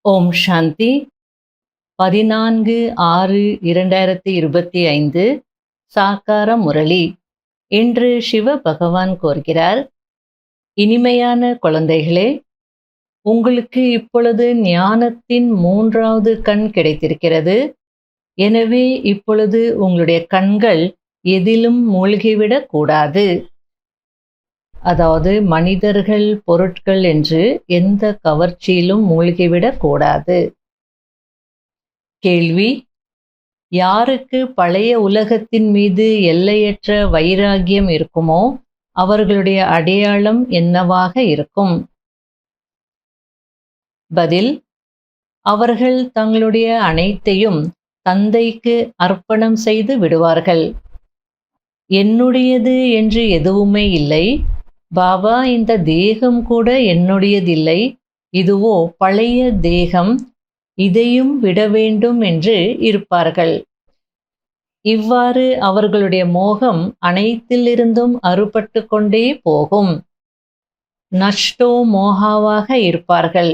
ஓம் சாந்தி 14/6/2025 சாக்கார முரளி. இன்று சிவ பகவான் கூறுகிறார், இனிமையான குழந்தைகளே, உங்களுக்கு இப்பொழுது ஞானத்தின் 3வது கண் கிடைத்திருக்கிறது. எனவே இப்பொழுது உங்களுடைய கண்கள் எதிலும் மூழ்கிவிடக் கூடாது. அதாவது மனிதர்கள், பொருட்கள் என்று எந்த கவர்ச்சியிலும் மூழ்கிவிடக் கூடாது. கேள்வி: யாருக்கு பழைய உலகத்தின் மீது எல்லையற்ற வைராகியம் இருக்குமோ அவர்களுடைய அடையாளம் என்னவாக இருக்கும்? பதில்: அவர்கள் தங்களுடைய அனைத்தையும் தந்தைக்கு அர்ப்பணம் செய்து விடுவார்கள். என்னுடையது என்று எதுவுமே இல்லை. பாபா, இந்த தேகம் கூட என்னுடையதில்லை. இதுவோ பழைய தேகம், இதையும் விட வேண்டும் என்று இருப்பார்கள். இவ்வாறு அவர்களுடைய மோகம் அனைத்திலிருந்தும் அறுபட்டு கொண்டே போகும். நஷ்டோ மோகாவாக இருப்பார்கள்,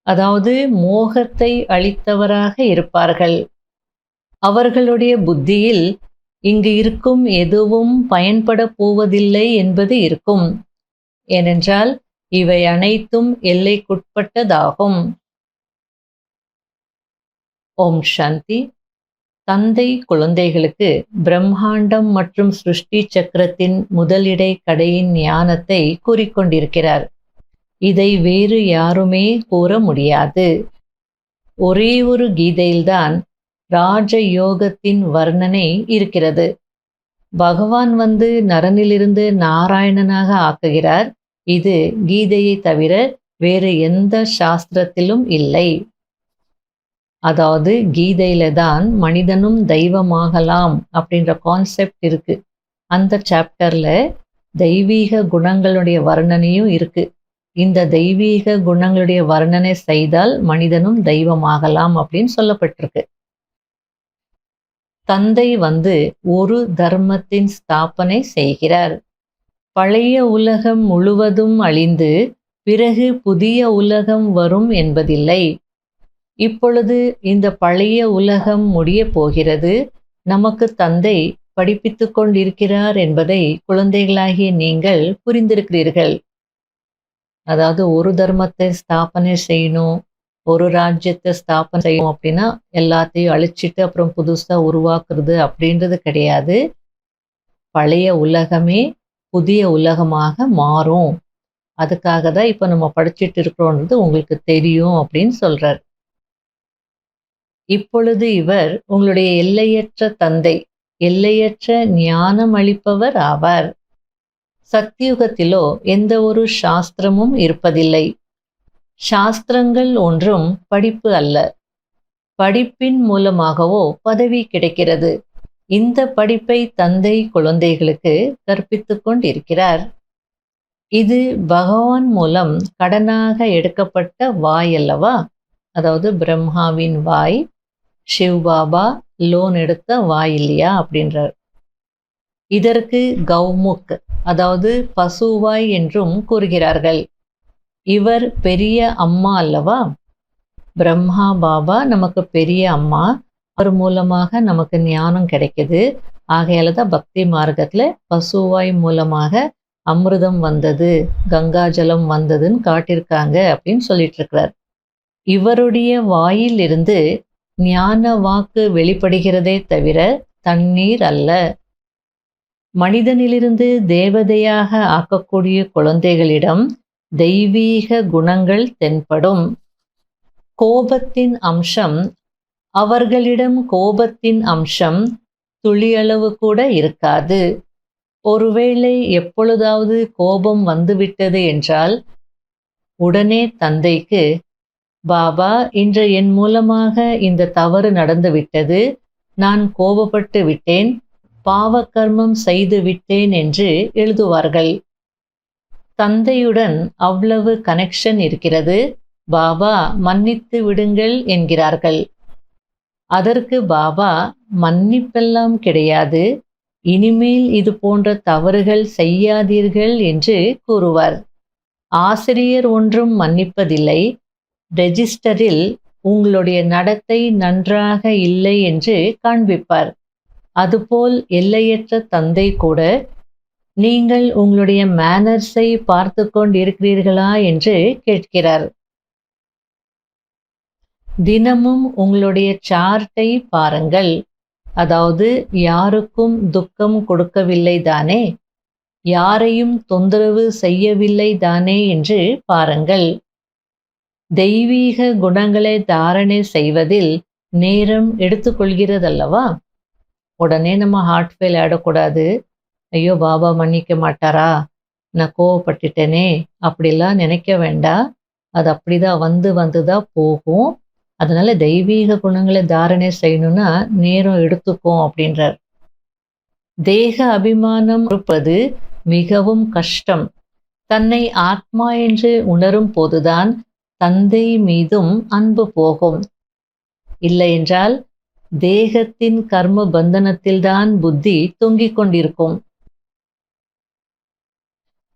அதாவது மோகத்தை அளித்தவராக இருப்பார்கள். அவர்களுடைய புத்தியில் இங்கு இருக்கும் எதுவும் பயன்பட போவதில்லை என்பது இருக்கும். ஏனென்றால் இவை அனைத்தும் எல்லைக்குட்பட்டதாகும். ஓம் சாந்தி. தந்தை குழந்தைகளுக்கு பிரம்மாண்டம் மற்றும் சிருஷ்டி சக்கரத்தின் முதலிடை கடையின் ஞானத்தை கூறிக்கொண்டிருக்கிறார். இதை வேறு யாருமே கூற முடியாது. ஒரே ஒரு கீதையில்தான் ராஜ யோகத்தின் வர்ணனை இருக்கிறது. பகவான் வந்து நரனிலிருந்து நாராயணனாக ஆக்குகிறார். இது கீதையை தவிர வேறு எந்த சாஸ்திரத்திலும் இல்லை. அதாவது கீதையில தான் மனிதனும் தெய்வமாகலாம் அப்படின்ற கான்செப்ட் இருக்கு. அந்த சாப்டர்ல தெய்வீக குணங்களுடைய வர்ணனையும் இருக்கு. இந்த தெய்வீக குணங்களுடைய வர்ணனை செய்தால் மனிதனும் தெய்வமாகலாம் அப்படின்னு சொல்லப்பட்டிருக்கு. தந்தை வந்து ஒரு தர்மத்தின் ஸ்தாபனை செய்கிறார். பழைய உலகம் முழுவதும் அழிந்து பிறகு புதிய உலகம் வரும் என்பதில்லை. இப்பொழுது இந்த பழைய உலகம் முடிய போகிறது. நமக்கு தந்தை படிப்பித்து கொண்டிருக்கிறார் என்பதை குழந்தைகளாகிய நீங்கள் புரிந்திருக்கிறீர்கள். அதாவது ஒரு தர்மத்தை ஸ்தாபனை செய்யணும், ஒரு ராஜ்யத்தை ஸ்தாபனை செய்யணும் அப்படின்னா எல்லாத்தையும் அழிச்சிட்டு அப்புறம் புதுசா உருவாக்குறது அப்படின்றது கிடையாது. பழைய உலகமே புதிய உலகமாக மாறும். அதுக்காக தான் இப்ப நம்ம படிச்சுட்டு இருக்கிறோன்றது உங்களுக்கு தெரியும் அப்படின்னு சொல்றார். இப்பொழுது இவர் உங்களுடைய எல்லையற்ற தந்தை, எல்லையற்ற ஞானம் அளிப்பவர் ஆவார். சத்தியுகத்திலோ எந்த ஒரு சாஸ்திரமும் இருப்பதில்லை. சாஸ்திரங்கள் ஒன்றும் படிப்பு அல்ல. படிப்பின் மூலமாகவோ பதவி கிடைக்கிறது. இந்த படிப்பை தந்தை குழந்தைகளுக்கு கற்பித்துக் கொண்டிருக்கிறார். இது பகவான் மூலம் கடனாக எடுக்கப்பட்ட வாய் அல்லவா? அதாவது பிரம்மாவின் வாய், சிவ்பாபா லோன் எடுத்த வாய் இல்லையா அப்படின்றார். இதற்கு கௌமுக், அதாவது பசுவாய் என்றும் கூறுகிறார்கள். இவர் பெரிய அம்மா அல்லவா? பிரம்மா பாபா நமக்கு பெரிய அம்மா. அவர் மூலமாக நமக்கு ஞானம் கிடைக்குது. ஆகையால தான் பக்தி மார்க்கத்துல பசுவாய் மூலமாக அமிர்தம் வந்தது, கங்காஜலம் வந்ததுன்னு காட்டியிருக்காங்க அப்படின்னு சொல்லிட்டு இருக்கிறார். இவருடைய வாயில் இருந்து ஞான வாக்கு வெளிப்படுகிறதே தவிர தண்ணீர் அல்ல. மனிதனிலிருந்து தேவதையாக ஆக்கக்கூடிய குழந்தைகளிடம் தெய்வீக குணங்கள் தென்படும். கோபத்தின் அம்சம், அவர்களிடம் கோபத்தின் அம்சம் துளியளவு கூட இருக்காது. ஒருவேளை எப்பொழுதாவது கோபம் வந்துவிட்டது என்றால் உடனே தந்தைக்கு, பாபா, இன்று என் மூலமாக இந்த தவறு நடந்து விட்டது, நான் கோபப்பட்டு விட்டேன், பாவகர்மம் செய்து விட்டேன் என்று எழுதுவார்கள். தந்தையுடன் அவ்வளவு கனெக்ஷன் இருக்கிறது. பாபா மன்னித்து விடுங்கள் என்கிறார்கள். அதற்கு பாபா, மன்னிப்பெல்லாம் கிடையாது, இனிமேல் இது போன்ற தவறுகள் செய்யாதீர்கள் என்று கூறுவார். ஆசிரியர் ஒன்றும் மன்னிப்பதில்லை. ரெஜிஸ்டரில் உங்களுடைய நடத்தை நன்றாக இல்லை என்று காண்பிப்பார். அதுபோல் எல்லையற்ற தந்தை கூட நீங்கள் உங்களுடைய மேனர்ஸை பார்த்து கொண்டிருக்கிறீர்களா என்று கேட்கிறார். தினமும் உங்களுடைய சார்ட்டை பாருங்கள். அதாவது யாருக்கும் துக்கம் கொடுக்கவில்லை தானே, யாரையும் தொந்தரவு செய்யவில்லை தானே என்று பாருங்கள். தெய்வீக குணங்களை தாரணை செய்வதில் நேரம் எடுத்துக்கொள்கிறதல்லவா? உடனே நம்ம ஹார்ட் ஃபெயில் ஆடக்கூடாது. ஐயோ பாபா மன்னிக்க மாட்டாரா, நான் கோவப்பட்டுட்டேனே அப்படிலாம் நினைக்க வேண்டாம். அது அப்படிதான் வந்துதான் போகும். அதனால தெய்வீக குணங்களை தாரணை செய்யணும்னா நேரம் எடுத்துக்கும் அப்படின்றார். தேக அபிமானம் இருப்பது மிகவும் கஷ்டம். தன்னை ஆத்மா என்று உணரும் போதுதான் தந்தை மீதும் அன்பு போகும். இல்லை என்றால் தேகத்தின் கர்ம பந்தனத்தில்தான் புத்தி தொங்கிக் கொண்டிருக்கும்.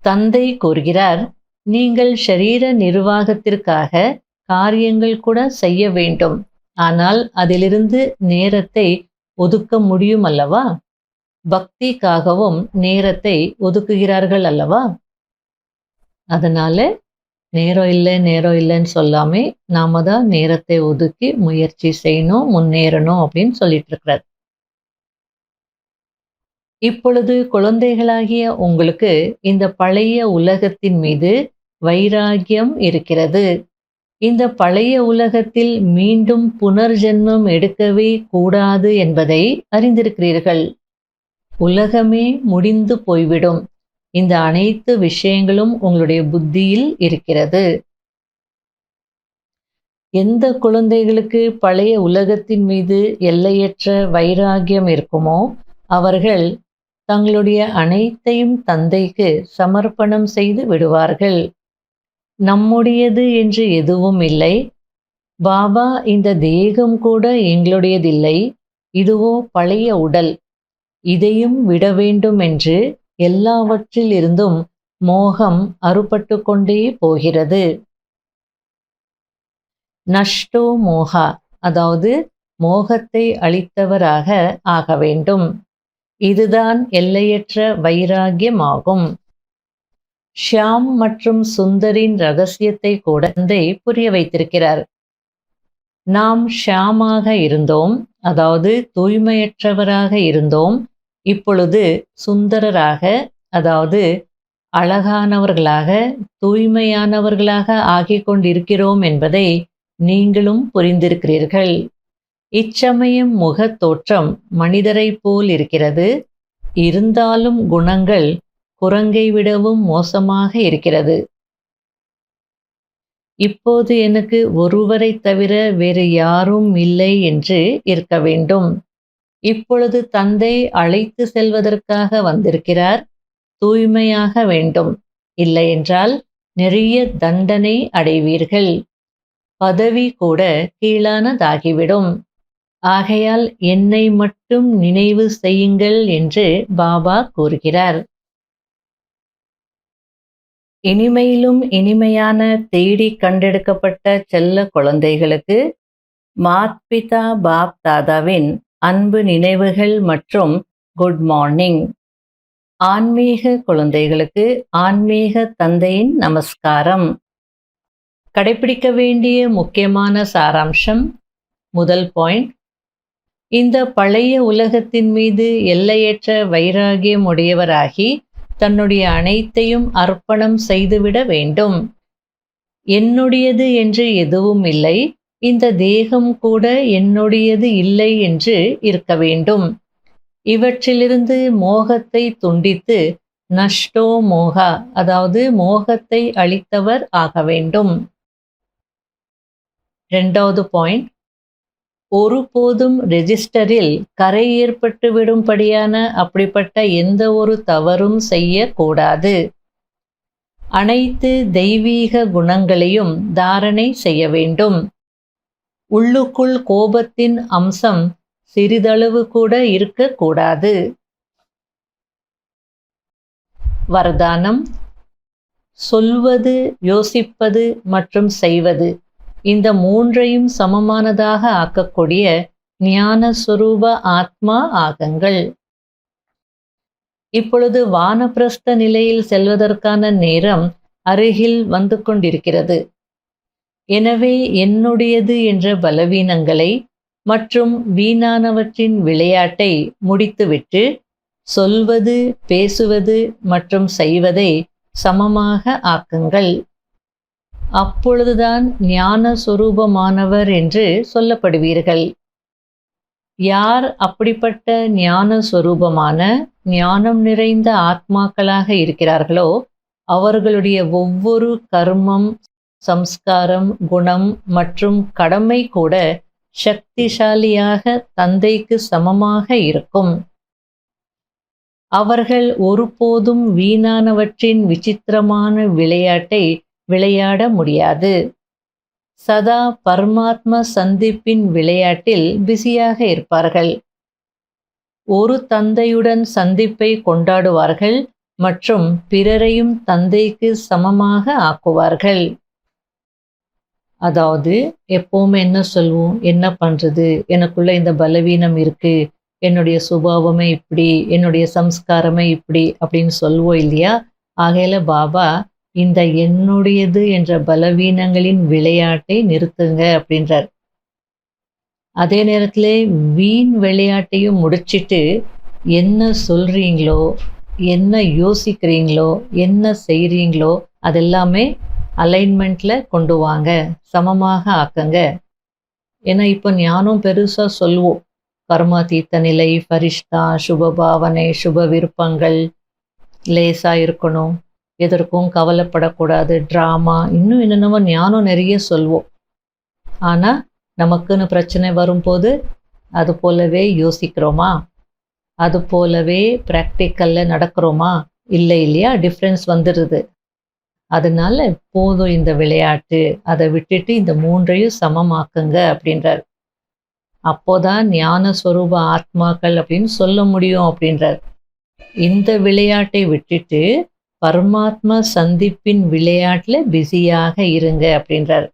தந்தை கூறுகிறார், நீங்கள் ஷரீர நிர்வாகத்திற்காக காரியங்கள் கூட செய்ய வேண்டும். ஆனால் அதிலிருந்து நேரத்தை ஒதுக்க முடியும் அல்லவா? பக்திக்காகவும் நேரத்தை ஒதுக்குகிறார்கள் அல்லவா? அதனால நேரம் இல்லைன்னு சொல்லாமே நாம தான் நேரத்தை ஒதுக்கி முயற்சி செய்யணும், முன்னேறணும் அப்படின்னு சொல்லிட்டு இருக்கிறார். இப்பொழுது குழந்தைகளாகிய உங்களுக்கு இந்த பழைய உலகத்தின் மீது வைராகியம் இருக்கிறது. இந்த பழைய உலகத்தில் மீண்டும் புனர்ஜென்மம் எடுக்கவே கூடாது என்பதை அறிந்திருக்கிறீர்கள். உலகமே முடிந்து போய்விடும். இந்த அனைத்து விஷயங்களும் உங்களுடைய புத்தியில் இருக்கிறது. எந்த குழந்தைகளுக்கு பழைய உலகத்தின் மீது எல்லையற்ற வைராகியம் இருக்குமோ அவர்கள் தங்களுடைய அனைத்தையும் தந்தைக்கு சமர்ப்பணம் செய்து விடுவார்கள். நம்முடையது என்று எதுவும் இல்லை. பாபா, இந்த தேகம் கூட எங்களுடையதில்லை, இதுவோ பழைய உடல், இதையும் விட வேண்டும் என்று எல்லாவற்றில் இருந்தும் மோகம் அறுபட்டு கொண்டே போகிறது. நஷ்டோ மோகா, அதாவது மோகத்தை அளித்தவராக ஆக வேண்டும். இதுதான் எல்லையற்ற வைராகியமாகும். ஷியாம் மற்றும் சுந்தரின் ரகசியத்தை கூட தந்தை புரிய வைத்திருக்கிறார். நாம் ஷியாமாக இருந்தோம், அதாவது தூய்மையற்றவராக இருந்தோம். இப்பொழுது சுந்தரராக, அதாவது அழகானவர்களாக, தூய்மையானவர்களாக ஆகிக் கொண்டிருக்கிறோம் என்பதை நீங்களும் புரிந்திருக்கிறீர்கள். இச்சமயம் முகத் தோற்றம் மனிதரை போல் இருக்கிறது. இருந்தாலும் குணங்கள் குரங்கை விடவும் மோசமாக இருக்கிறது. இப்போது எனக்கு ஒருவரை தவிர வேறு யாரும் இல்லை என்று இருக்க வேண்டும். இப்பொழுது தந்தை அழைத்து செல்வதற்காக வந்திருக்கிறார். தூய்மையாக வேண்டும், இல்லை என்றால் நிறைய தண்டனை அடைவீர்கள். பதவி கூட கீழானதாகிவிடும். ஆகையால் என்னை மட்டும் நினைவு செய்யுங்கள் என்று பாபா கூறுகிறார். இனிமையிலும் இனிமையான தேடி கண்டெடுக்கப்பட்ட செல்ல குழந்தைகளுக்கு மாத்பிதா பாப் தாதாவின் அன்பு நினைவுகள் மற்றும் குட் மார்னிங். ஆன்மீக குழந்தைகளுக்கு ஆன்மீக தந்தையின் நமஸ்காரம். கடைபிடிக்க வேண்டிய முக்கியமான சாராம்சம். முதல் பாயிண்ட், இந்த பழைய உலகத்தின் மீது எல்லையற்ற வைராகியம் உடையவராகி தன்னுடைய அனைத்தையும் அர்ப்பணம் செய்துவிட வேண்டும். என்னுடையது என்று எதுவும் இல்லை, இந்த தேகம் கூட என்னுடையது இல்லை என்று இருக்க வேண்டும். இவற்றிலிருந்து மோகத்தை துண்டித்து நஷ்டோ மோகா, அதாவது மோகத்தை அளித்தவர் ஆக வேண்டும். இரண்டாவது பாயிண்ட், ஒருபோதும் ரெஜிஸ்டரில் கரை ஏற்பட்டு விடும்படியான அப்படிப்பட்ட எந்த ஒரு தவறும் செய்யக்கூடாது. அனைத்து தெய்வீக குணங்களையும் தாரணை செய்ய வேண்டும். உள்ளுக்குள் கோபத்தின் அம்சம் சிறிதளவு கூட இருக்கக்கூடாது. வரதானம்: சொல்வது, யோசிப்பது மற்றும் செய்வது இந்த மூன்றையும் சமமானதாக ஆக்கக்கூடிய ஞான சொரூப ஆத்மா ஆகுங்கள். இப்பொழுது வானப்பிரஸ்த நிலையில் செல்வதற்கான நேரம் அருகில் வந்து கொண்டிருக்கிறது. எனவே என்னுடையது என்ற பலவீனங்களை மற்றும் வீணானவற்றின் விளையாட்டை முடித்துவிட்டு சொல்வது, பேசுவது மற்றும் செய்வதை சமமாக ஆக்குங்கள். அப்பொழுதுதான் ஞான சொரூபமானவர் என்று சொல்லப்படுவீர்கள். யார் அப்படிப்பட்ட ஞான சொரூபமான ஞானம் நிறைந்த ஆத்மாக்களாக இருக்கிறார்களோ அவர்களுடைய ஒவ்வொரு கர்மம், சம்ஸ்காரம், குணம் மற்றும் கடமை கூட சக்திசாலியாக தந்தைக்கு சமமாக இருக்கும். அவர்கள் ஒருபோதும் வீணானவற்றின் விசித்திரமான விளையாட்டை விளையாட முடியாது. சதா பரமாத்ம சந்திப்பின் விளையாட்டில் பிஸியாக இருப்பார்கள். ஒரு தந்தையுடன் சந்திப்பை கொண்டாடுவார்கள் மற்றும் பிறரையும் தந்தைக்கு சமமாக ஆக்குவார்கள். அதாவது எப்பவுமே என்ன சொல்வோம், என்ன பண்றது, எனக்குள்ள இந்த பலவீனம் இருக்கு, என்னுடைய சுபாவமே இப்படி, என்னுடைய சம்ஸ்காரமே இப்படி அப்படின்னு சொல்வோம் இல்லையா? ஆகையில பாபா இந்த என்னுடையது என்ற பலவீனங்களின் விளையாட்டை நிறுத்துங்க அப்படின்றார். அதே நேரத்திலே வீண் விளையாட்டையும் முடிச்சிட்டு என்ன சொல்றீங்களோ, என்ன யோசிக்கிறீங்களோ, என்ன செய்றீங்களோ அதெல்லாமே அலைன்மெண்ட்ல கொண்டு வாங்க, சமமாக ஆக்குங்க. ஏன்னா இப்போ ஞானம் பெருசா சொல்லுவோம், கர்மாதீத்த நிலை, ஃபரிஷ்தா, சுபபாவனை, சுப விருப்பங்கள், லேசா இருக்கணும், எதற்கும் கவலைப்படக்கூடாது, ட்ராமா, இன்னும் என்னென்னவோ ஞானம் நிறைய சொல்வோம். ஆனால் நமக்குன்னு பிரச்சனை வரும்போது அது போலவே யோசிக்கிறோமா, அது போலவே ப்ராக்டிக்கலில் நடக்கிறோமா? இல்லை இல்லையா? டிஃப்ரென்ஸ் வந்துடுது. அதனால போதும் இந்த விளையாட்டு, அதை விட்டுட்டு இந்த மூன்றையும் சமமாக்குங்க அப்படின்றார். அப்போதான் ஞான சொரூப ஆத்மாக்கள் அப்படின்னு சொல்ல முடியும் அப்படின்றார். இந்த விளையாட்டை விட்டுட்டு பரமாத்மா சந்திப்பின் விளையாட்டில் பிஸியாக இருங்க அப்படின்றார்.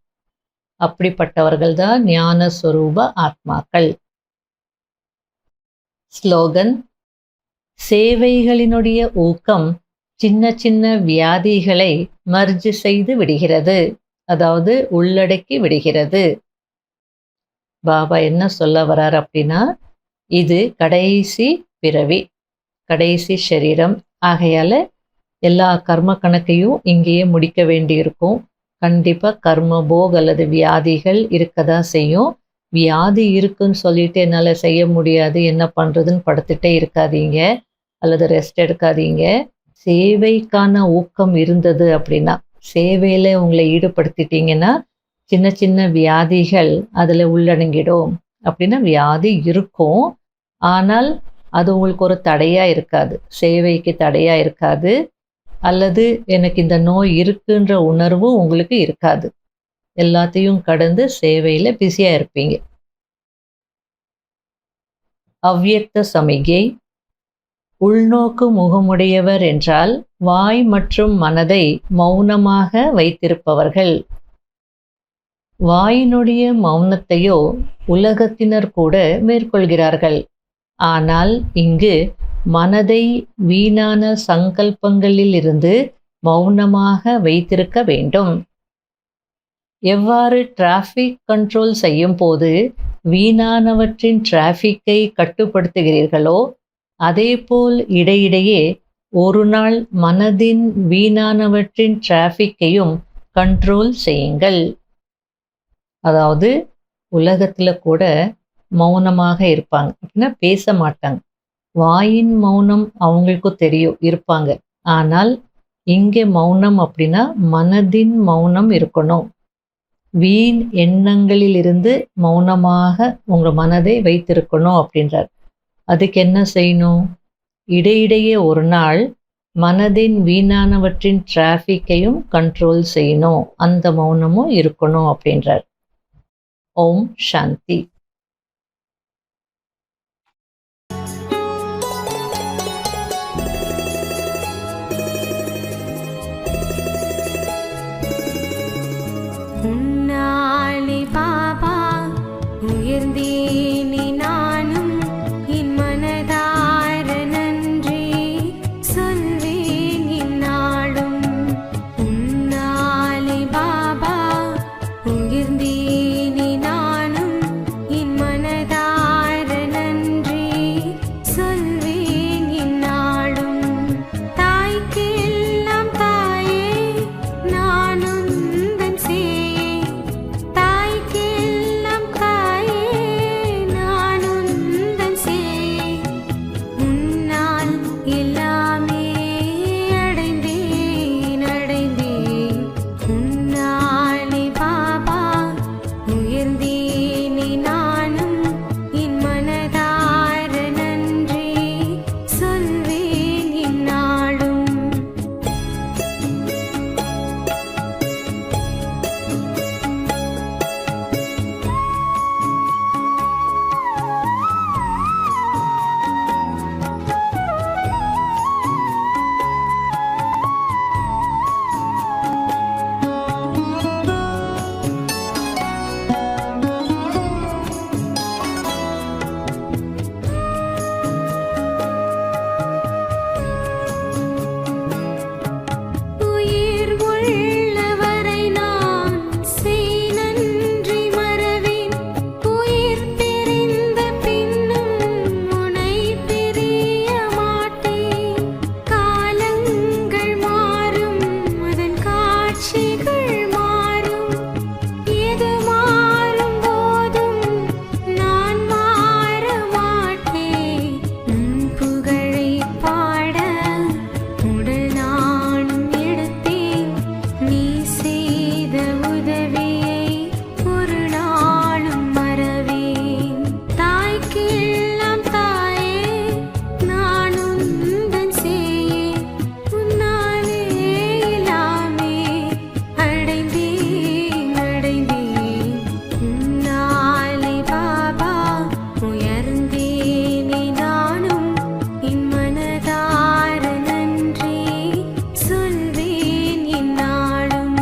அப்படிப்பட்டவர்கள் தான் ஞான சொரூப ஆத்மாக்கள். ஸ்லோகன்: சேவைகளினுடைய ஊக்கம் சின்ன சின்ன வியாதிகளை மர்ஜ் செய்து விடுகிறது, அதாவது உள்ளடக்கி விடுகிறது. பாபா என்ன சொல்ல வரார் அப்படின்னா, இது கடைசி பிறவி, கடைசி சரீரம். ஆகையால எல்லா கர்ம கணக்கையும் இங்கேயே முடிக்க வேண்டியிருக்கும். கண்டிப்பாக கர்ம போக் அல்லது வியாதிகள் இருக்கதான் செய்யும். வியாதி இருக்குன்னு சொல்லிட்டு என்னால் செய்ய முடியாது, என்ன பண்ணுறதுன்னு படுத்துட்டே இருக்காதீங்க அல்லது ரெஸ்ட் எடுக்காதீங்க. சேவைக்கான ஊக்கம் இருந்தது அப்படின்னா, சேவையில் உங்களை ஈடுபடுத்திட்டீங்கன்னா சின்ன சின்ன வியாதிகள் அதில் உள்ளடங்கிடும். அப்படின்னா வியாதி இருக்கும், ஆனால் அது உங்களுக்கு ஒரு தடையாக இருக்காது, சேவைக்கு தடையாக இருக்காது. அல்லது எனக்கு இந்த நோய் இருக்குன்ற உணர்வு உங்களுக்கு இருக்காது. எல்லாத்தையும் கடந்து சேவையில் பிஸியாக இருப்பீங்க. அவ்யக்த சமிகை: உள்நோக்கு முகமுடையவர் என்றால் வாய் மற்றும் மனதை மௌனமாக வைத்திருப்பவர்கள். வாயினுடைய மௌனத்தையோ உலகத்தினர் கூட மேற்கொள்கிறார்கள். ஆனால் இங்கு மனதை வீணான சங்கல்பங்களில் இருந்து மௌனமாக வைத்திருக்க வேண்டும். எவ்வாறு டிராஃபிக் கண்ட்ரோல் செய்யும் போது வீணானவற்றின் டிராஃபிக்கை கட்டுப்படுத்துகிறீர்களோ அதேபோல் இடையிடையே ஒரு நாள் மனதின் வீணானவற்றின் டிராஃபிக்கையும் கண்ட்ரோல் செய்யுங்கள். அதாவது உலகத்தில் கூட மௌனமாக இருப்பாங்க, அப்படின்னா பேச மாட்டாங்க. வாயின் மௌனம் அவங்களுக்கும் தெரியும், இருப்பாங்க. ஆனால் இங்கே மௌனம் அப்படின்னா மனதின் மௌனம் இருக்கணும். வீண் எண்ணங்களிலிருந்து மௌனமாக உங்கள் மனதை வைத்திருக்கணும் அப்படின்றார். அதுக்கு என்ன செய்யணும்? இடையிடையே ஒரு நாள் மனதின் வீணானவற்றின் டிராஃபிக்கையும் கண்ட்ரோல் செய்யணும், அந்த மௌனமும் இருக்கணும் அப்படின்றார். ஓம் சாந்தி. உன்னால் உயர்ந்தேனே நானும் என் மனதார நன்றி சொல்வேன் என்னாலும். உன்னாலே பாபா உயர்ந்தேனே நானும் என் மனதார நன்றி சொல்வேன் என்னாலும். தாய்க்கெல்லாம் தாயே நான் உந்தன் சேயே, தாய்க்கெல்லாம் தாயே நான் உந்தன் சேயே. உன்னால் எல்லாமே அடைந்தேன் அடைந்தேன். உன்னாலே பாபா உயர்ந்தேனே நானும் என் மனதார நன்றி சொல்வேன் என்னாலும். உயிர் உள்ளவரை நான் செய் நன்றி மறவேன். உயிர் பிரிந்த பின்னும் உனை பிரிய மாட்டேன். காலங்கள் மாறும் அதன் காட்சிகள் மாறும். எது மாறும் போதும் நான் மாற மாட்டேன். உன் புகழை பாட உடல் நானும் எடுத்தேன். நீ செய்த உதவியை ஒரு நாளும் மறவேன். தாய்க்கெல்லாம் தாயே நான் உந்தன் சேயே. உன்னாலே எல்லாமே அடைந்தேன் அடைந்தேன். உன்னாலே பாபா உயர்ந்தேனே நானும் என் மனதார நன்றி சொல்வேன் என்னாலும்.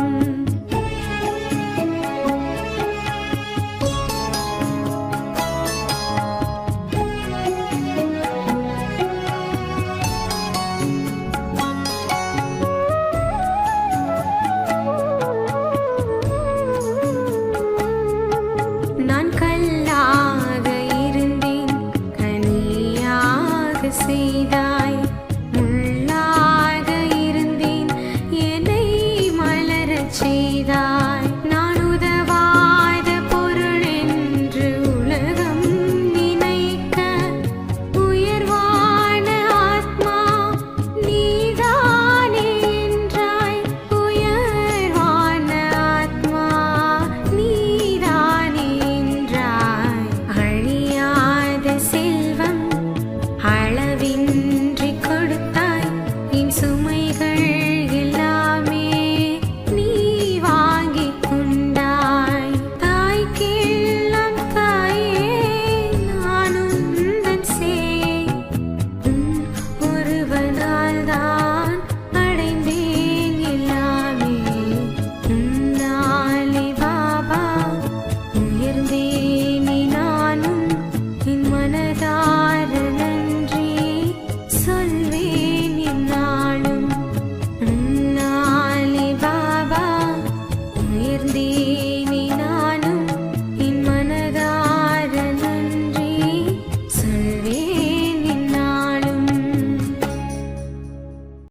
நான் கல்லாக இருந்தேன், கனியாக செய்தாய். முள்ளாக இருந்தேன், என்னை மலரச் செய்தாய்.